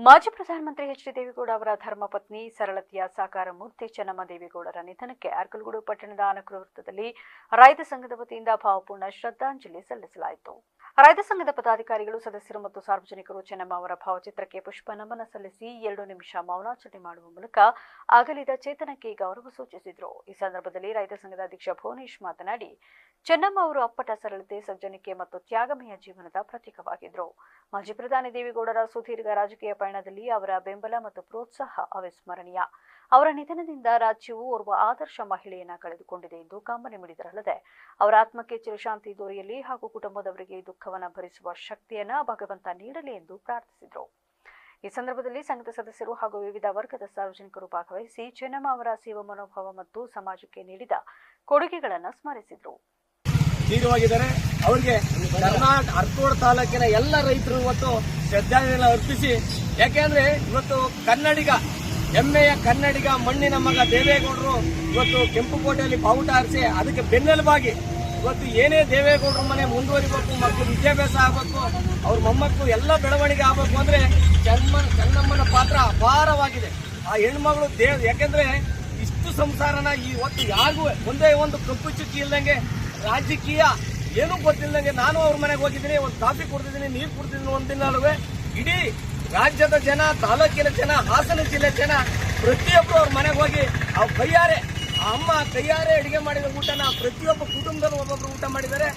ಮಾಜಿ ಪ್ರಧಾನಮಂತ್ರಿ ಎಚ್.ಡಿ. ದೇವೇಗೌಡ ಅವರ ಧರ್ಮಪತ್ನಿ ಸರಳತೆಯ ಸಾಕಾರ ಮೂರ್ತಿ ಚೆನ್ನಮ್ಮ ದೇವೇಗೌಡರ ನಿಧನಕ್ಕೆ ಅರ್ಕಲಗೂಡು ಪಟ್ಟಣದ ಆನಕರು ವೃತ್ತದಲ್ಲಿ ರೈತ ಸಂಘದ ವತಿಯಿಂದ ಭಾವಪೂರ್ಣ ಶ್ರದ್ಧಾಂಜಲಿ ಸಲ್ಲಿಸಲಾಯಿತು. ರೈತ ಸಂಘದ ಪದಾಧಿಕಾರಿಗಳು, ಸದಸ್ಯರು ಮತ್ತು ಸಾರ್ವಜನಿಕರು ಚೆನ್ನಮ್ಮ ಅವರ ಭಾವಚಿತ್ರಕ್ಕೆ ಪುಷ್ಪ ನಮನ ಸಲ್ಲಿಸಿ 2 ನಿಮಿಷ ಮೌನಾಚರಣೆ ಮಾಡುವ ಮೂಲಕ ಅಗಲಿದ ಚೇತನಕ್ಕೆ ಗೌರವ ಸೂಚಿಸಿದರು. ಈ ಸಂದರ್ಭದಲ್ಲಿ ರೈತ ಸಂಘದ ಅಧ್ಯಕ್ಷ ಭುವನೇಶ್ ಮಾತನಾಡಿ, ಚೆನ್ನಮ್ಮ ಅವರು ಅಪ್ಪಟ ಸರಳತೆ, ಸಜ್ಜನಿಕೆ ಮತ್ತು ತ್ಯಾಗಮಯ ಜೀವನದ ಪ್ರತೀಕವಾಗಿದ್ದರು. ಮಾಜಿ ಪ್ರಧಾನಿ ದೇವೇಗೌಡರ ಸುದೀರ್ಘ ರಾಜಕೀಯ ಪಯಣದಲ್ಲಿ ಅವರ ಬೆಂಬಲ ಮತ್ತು ಪ್ರೋತ್ಸಾಹ ಅವಿಸ್ಮರಣೀಯ. ಅವರ ನಿಧನದಿಂದ ರಾಜ್ಯವು ಓರ್ವ ಆದರ್ಶ ಮಹಿಳೆಯನ್ನ ಕಳೆದುಕೊಂಡಿದೆ ಎಂದು ಕಂಬನಿ ಮಿಡಿದರಲ್ಲದೆ ಅವರ ಆತ್ಮಕ್ಕೆ ಚಿರಶಾಂತಿ ದೊರೆಯಲಿ ಹಾಗೂ ಕುಟುಂಬದವರಿಗೆ ದುಃಖವನ್ನು ಭರಿಸುವ ಶಕ್ತಿಯನ್ನ ಭಗವಂತ ನೀಡಲಿ ಎಂದು ಪ್ರಾರ್ಥಿಸಿದರು. ಈ ಸಂದರ್ಭದಲ್ಲಿ ಸಂಘದ ಸದಸ್ಯರು ಹಾಗೂ ವಿವಿಧ ವರ್ಗದ ಸಾರ್ವಜನಿಕರು ಭಾಗವಹಿಸಿ ಚೆನ್ನಮ್ಮ ಅವರ ಸೇವಾ ಮನೋಭಾವ ಮತ್ತು ಸಮಾಜಕ್ಕೆ ನೀಡಿದ ಕೊಡುಗೆಗಳನ್ನು ಸ್ಮರಿಸಿದರು. ಅವರಿಗೆ ಕರ್ನಾಟಕ ಅರ್ಕೋಡ್ ತಾಲೂಕಿನ ಎಲ್ಲ ರೈತರು ಇವತ್ತು ಶ್ರದ್ಧಾಂಜಲಿ ಅರ್ಪಿಸಿ, ಯಾಕೆಂದ್ರೆ ಇವತ್ತು ಕನ್ನಡಿಗ, ಹೆಮ್ಮೆಯ ಕನ್ನಡಿಗ ಮಣ್ಣಿನ ಮಗ ದೇವೇಗೌಡರು ಇವತ್ತು ಕೆಂಪುಕೋಟೆಯಲ್ಲಿ ಬಾವುಟ ಹಾರಿಸಿ ಅದಕ್ಕೆ ಬೆನ್ನೆಲುಬಾಗಿ ಇವತ್ತು ಏನೇ ದೇವೇಗೌಡರ ಮನೆ ಮುಂದುವರಿಬೇಕು, ಮಕ್ಕಳು ವಿದ್ಯಾಭ್ಯಾಸ ಆಗಬೇಕು, ಅವ್ರ ಮೊಮ್ಮಕ್ಕಳು ಎಲ್ಲ ಬೆಳವಣಿಗೆ ಆಗಬೇಕು ಅಂದ್ರೆ ಚೆನ್ನಮ್ಮನ ಪಾತ್ರ ಅಪಾರವಾಗಿದೆ. ಆ ಹೆಣ್ಮಗಳು ಯಾಕೆಂದ್ರೆ ಇಷ್ಟು ಸಂಸಾರನ ಇವತ್ತು ಯಾರಿಗೂ ಒಂದೇ ಒಂದು ಕಪ್ಪು ಚುಕ್ಕಿ ಇಲ್ದಂಗೆ, ರಾಜಕೀಯ ಏನೂ ಗೊತ್ತಿಲ್ಲದಂಗೆ ನಾನು ಅವ್ರ ಮನೆಗೆ ಹೋಗಿದ್ದೀನಿ, ಒಂದು ಕಾಫಿ ಕುಡ್ದಿದ್ದೀನಿ, ನೀರು ಕುಡ್ದಿದ್ದೀನಿ, ಒಂದಿನಲ್ಲೂ ಇಡೀ ರಾಜ್ಯದ ಜನ, ತಾಲೂಕಿನ ಜನ, ಹಾಸನ ಜಿಲ್ಲೆ ಜನ ಪ್ರತಿಯೊಬ್ಬರು ಅವ್ರ ಮನೆಗೆ ಹೋಗಿ ಅವ್ರ ಕೈಯಾರೆ, ಆ ಅಮ್ಮ ಕೈಯಾರೆ ಅಡಿಗೆ ಮಾಡಿದ ಊಟನ ಪ್ರತಿಯೊಬ್ಬ ಕುಟುಂಬದಲ್ಲೂ ಒಬ್ಬೊಬ್ರು ಊಟ ಮಾಡಿದ್ದಾರೆ.